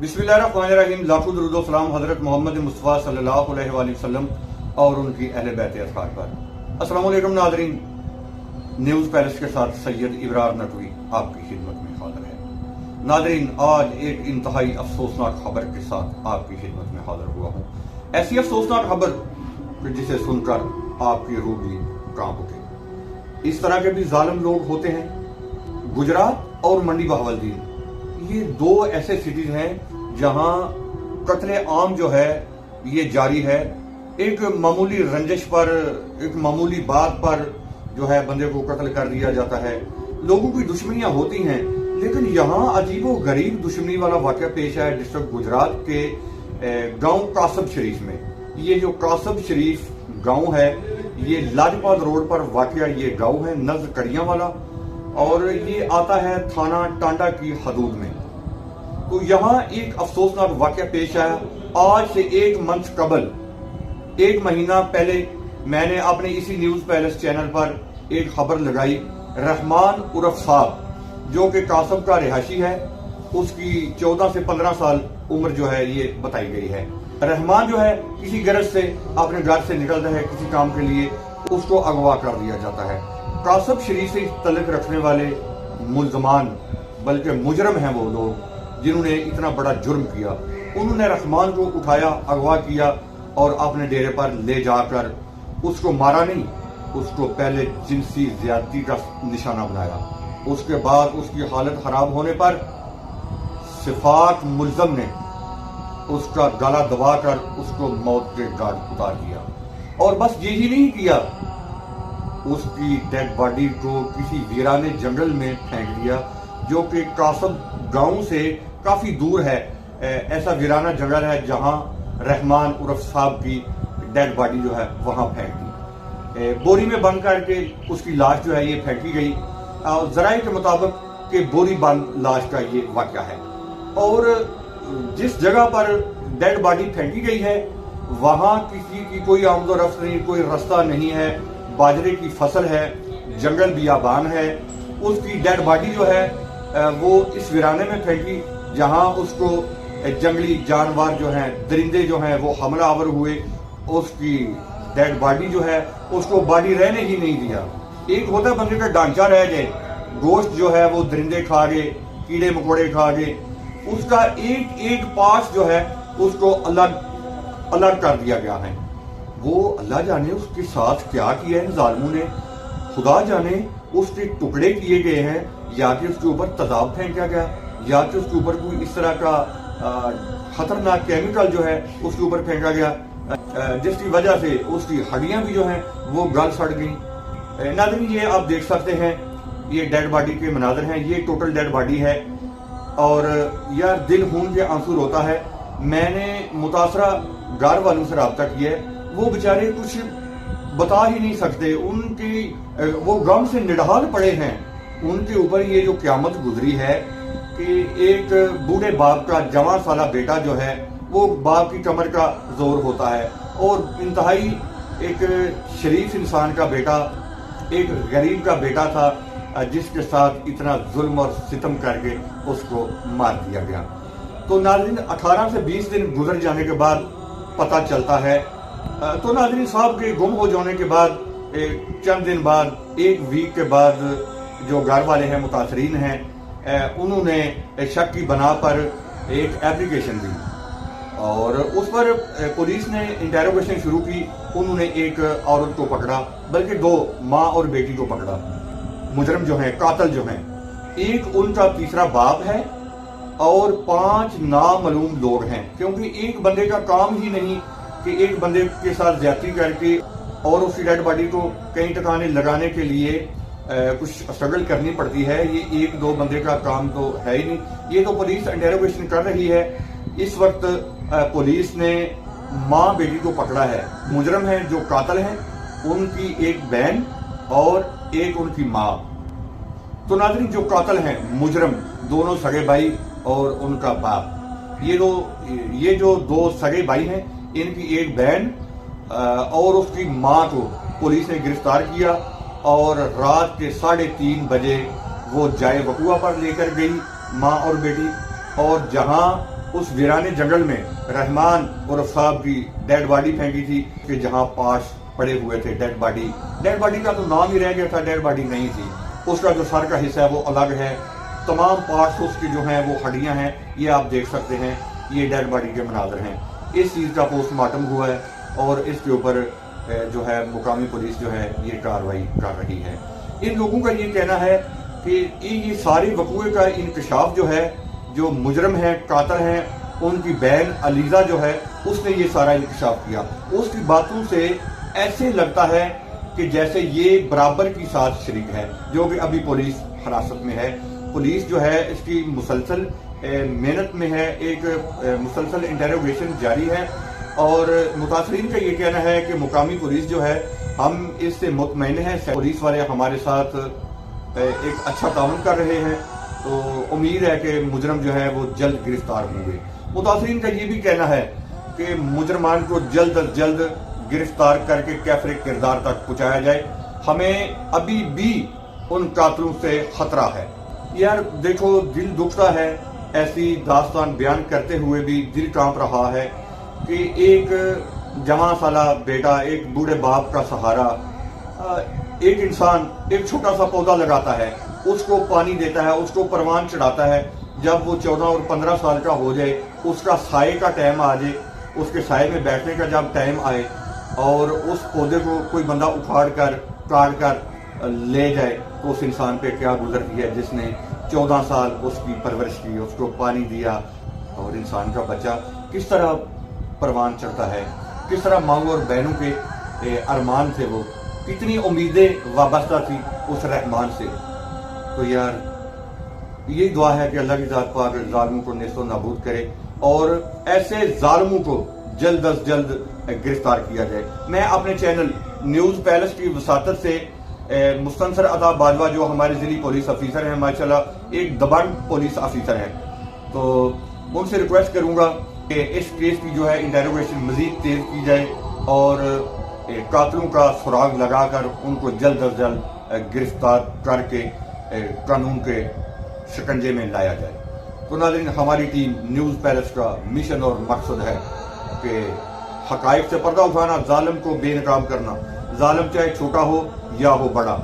बिस्मिल्लाहिर्रहमानिर्रहीम। लाखों दुरूद व सलाम हज़रत मोहम्मद मुस्तफ़ा सल्लल्लाहु अलैहि वसल्लम और उनकी अहले बैत अतहार पर। अस्सलाम वालेकुम नाज़रीन, न्यूज़ पैलेस के साथ सैयद इब्रार नकवी आपकी खिदमत में हाजिर है। नाज़रीन, आज एक इंतहाई अफसोसनाक खबर के साथ आपकी खिदमत में हाजिर हुआ हूँ। ऐसी अफसोसनाक खबर जिसे सुनकर आपकी रूह भी कांप उठे। इस तरह के भी जालिम लोग होते हैं। गुजरात और मंडी बहावलदीन, ये दो ऐसे सिटीज हैं जहां कत्ले आम जो है ये जारी है। एक मामूली रंजिश पर, एक मामूली बात पर जो है बंदे को कत्ल कर दिया जाता है। लोगों की दुश्मनियां होती हैं, लेकिन यहाँ अजीबो गरीब दुश्मनी वाला वाक़या पेश आया डिस्ट्रिक्ट गुजरात के गांव कासब शरीफ में। ये जो कासब शरीफ गांव है, ये लाजपत रोड पर वाक़या ये गांव है, नज़र कड़ियां वाला, और ये आता है थाना टांडा की हदूद में। तो यहाँ एक अफसोसनाक वाक़या पेश आया। आज से एक मंथ कबल, एक महीना पहले, मैंने अपने इसी न्यूज़ पैलेस चैनल पर एक खबर लगाई। रहमान उर्फ साहब जो कि कासब का रिहायशी है, उसकी 14 से 15 साल उम्र जो है ये बताई गई है। रहमान जो है किसी गरज से अपने घर से निकलता है किसी काम के लिए, उसको अगवा कर दिया जाता है। कासब शरीफ से तल्लुक़ रखने वाले मुल्ज़मान, बल्कि मुजरम हैं वो लोग जिन्होंने इतना बड़ा जुर्म किया। उन्होंने रहमान को उठाया, अगवा किया और अपने डेरे पर ले जाकर उसको मारा नहीं, उसको पहले जिनसी ज्यादती का निशाना बनाया। उसके बाद उसकी हालत खराब होने पर सिफात मुल्ज़म ने उसका गला दबाकर उसको मौत के घाट उतार दिया। और बस यही नहीं किया, उसकी डेड बॉडी को किसी वीराने जंगल में फेंक दिया, जो कि कासब गांव से काफी दूर है। ऐसा वीराना जंगल है जहां रहमान उर्फ साहब की डेड बॉडी जो है वहां फेंक दी। बोरी में बंद करके उसकी लाश जो है ये फेंकी गई। जराये के मुताबिक कि बोरी बंद लाश का ये वाक़या है। और जिस जगह पर डेड बॉडी फेंकी गई है वहां किसी की कोई आमदोरफ्त नहीं, कोई रास्ता नहीं है, बाजरे की फसल है, जंगल बियाबान है। उसकी डेड बॉडी जो है वो इस वीराने में फेंकी जहां उसको जंगली जानवर जो हैं, दरिंदे जो हैं वो हमलावर हुए। उसकी डेड बॉडी जो है उसको बॉडी रहने ही नहीं दिया। एक होता है बंदे का ढांचा रह जाए, गोश्त जो है वो दरिंदे खा गए, कीड़े मकोड़े खा गए, उसका एक एक पार्ट जो है उसको अलग अलग कर दिया गया है। वो अल्लाह जाने उसके साथ क्या किया है जालिमों ने, खुदा जाने उसके टुकड़े किए गए हैं, या कि उसके ऊपर तेजाब फेंका गया, या कि उसके ऊपर कोई इस तरह का खतरनाक केमिकल जो है उसके ऊपर फेंका गया, जिसकी वजह से उसकी हड्डियां भी जो हैं वो गल सड़ गई। नाज़रीन, ये आप देख सकते हैं, ये डेड बॉडी के मनाज़र हैं। ये टोटल डेड बॉडी है और यार दिल खून के आंसू रोता है। मैंने मुतासरा घर वालों से रब्ता किया है, वो बेचारे कुछ बता ही नहीं सकते। उनकी वो गम से निढाल पड़े हैं। उनके ऊपर ये जो क़यामत गुजरी है कि एक बूढ़े बाप का जवान साला बेटा जो है वो बाप की कमर का जोर होता है, और इंतहाई एक शरीफ इंसान का बेटा, एक गरीब का बेटा था जिसके साथ इतना जुल्म और सितम करके उसको मार दिया गया। तो नाज़रीन, 18 से 20 दिन गुजर जाने के बाद पता चलता है। तो नाज़रीन, साहब के गुम हो जाने के बाद चंद दिन बाद, एक वीक के बाद, जो घर वाले हैं, मुतासरीन हैं, उन्होंने शक की बना पर एक एप्लीकेशन दी और उस पर पुलिस ने इंटेरोगेशन शुरू की। उन्होंने एक औरत को पकड़ा, बल्कि दो, माँ और बेटी को पकड़ा। मुजरम जो हैं, कातल जो हैं, एक उनका तीसरा बाप है और 5 नामालूम लोग हैं। क्योंकि एक बंदे का काम ही नहीं कि एक बंदे के साथ ज्यादती करके और उसकी डेड बॉडी को कई ठिकाने लगाने के लिए कुछ स्ट्रगल करनी पड़ती है। ये एक दो बंदे का काम तो है ही नहीं। ये तो पुलिस इंटेरोगेशन कर रही है। इस वक्त पुलिस ने माँ बेटी को पकड़ा है। मुजरम हैं जो कातल हैं, उनकी एक बहन और एक उनकी माँ। तो नाज़रीन, जो कातल हैं, मुजरम, दोनों सगे भाई और उनका बाप, ये जो दो सगे भाई हैं, इनकी एक बहन और उसकी माँ को पुलिस ने गिरफ्तार किया और रात के 3:30 बजे वो जाए वकुआ पर लेकर गई माँ और बेटी। और जहां उस वीराने जंगल में रहमान उर्फ साहब की डेड बॉडी फेंकी थी कि जहां पाश पड़े हुए थे डेड बॉडी का तो नाम ही रह गया था, डेड बॉडी नहीं थी। उसका जो सर का हिस्सा है वो अलग है, तमाम पार्ट्स उसकी जो हैं वो हड्डियां हैं, ये आप देख सकते हैं, ये डेड बॉडी के मनाजर हैं। इस चीज़ का पोस्टमार्टम हुआ है और इसके ऊपर जो है मुकामी पुलिस जो है ये कार्रवाई कर रही है। इन लोगों का ये कहना है कि ये सारे वकूए का इंकशाफ जो है, जो मुजरम हैं, कातिल हैं, उनकी बहन अलीजा जो है उसने ये सारा इंकशाफ किया। उसकी बातों से ऐसे लगता है कि जैसे ये बराबर की साथ शरीक है, जो कि अभी पुलिस हिरासत में है। पुलिस जो है इसकी मुसलसल मेहनत में है, एक मुसलसल इंटेरोगेशन जारी है और मुतासरीन का ये कहना है कि मुकामी पुलिस जो है, हम इससे मुतमईन हैं, पुलिस वाले हमारे साथ एक अच्छा ताउन कर रहे हैं, तो उम्मीद है कि मुजरम जो है वो जल्द गिरफ्तार होंगे। मुतासरीन का ये भी कहना है कि मुजरमान को जल्द अज जल्द गिरफ्तार करके कैफरे किरदार तक पहुंचाया जाए। हमें अभी भी उन कातिलों से खतरा है। यार देखो, दिल दुखता है, ऐसी दास्तान बयान करते हुए भी दिल कांप रहा है कि एक जवां साला बेटा, एक बूढ़े बाप का सहारा, एक इंसान एक छोटा सा पौधा लगाता है, उसको पानी देता है, उसको परवान चढ़ाता है। जब वो 14 और 15 साल का हो जाए, उसका साए का टाइम आ जाए, उसके साए में बैठने का जब टाइम आए और उस पौधे को कोई बंदा उखाड़ कर काट कर ले जाए, तो उस इंसान पे क्या गुजरती है जिसने 14 साल उसकी परवरिश की, उसको पानी दिया, और इंसान का बच्चा किस तरह परवान चढ़ता है, किस तरह माँ और बहनों के अरमान थे, वो कितनी उम्मीदें वाबस्ता थी उस रहमान से। तो यार यही दुआ है कि अल्लाह की ज़ात पाक जालिमों को नेस्तो नाबूद करे और ऐसे जालिमों को जल्द अज जल्द गिरफ्तार किया जाए। मैं अपने चैनल न्यूज़ पैलेस की वसातत से मुस्तनसर अता बाजवा जो हमारे जिली पुलिस अफीसर हैं, माशाल्लाह एक दबंग पुलिस अफीसर हैं, तो उनसे रिक्वेस्ट करूंगा कि इस केस की जो है इंटेरोगेशन मजीद तेज की जाए और कातिलों का सुराग लगाकर उनको जल्द अज जल्द गिरफ्तार करके कानून के शिकंजे में लाया जाए। तो नाज़रीन, हमारी टीम न्यूज़ पैलेस का मिशन और मकसद है कि हकाइक से पर्दा उठाना, जालिम को बेनकाब करना, जालिम चाहे छोटा हो या हो बड़ा,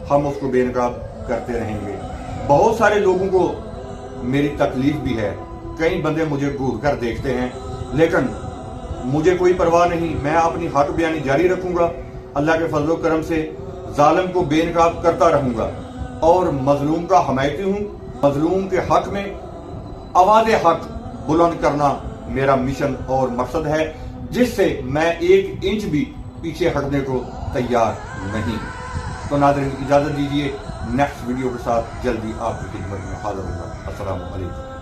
हम उसको बेनकाब करते रहेंगे। बहुत सारे लोगों को मेरी तकलीफ भी है, कई बंदे मुझे घूर कर देखते हैं, लेकिन मुझे कोई परवाह नहीं, मैं अपनी हक बयानी जारी रखूंगा। अल्लाह के फजलो करम से जालिम को बेनकाब करता रहूंगा और मजलूम का हमायती हूं। मजलूम के हक में आवाज़ हक बुलंद करना मेरा मिशन और मकसद है, जिससे मैं एक इंच भी पीछे हटने को तैयार नहीं। तो नाज़रीन, इजाज़त दीजिए, नेक्स्ट वीडियो के साथ जल्दी आपकी खिदमत में हाजिर होगा। अस्सलाम वालेकुम।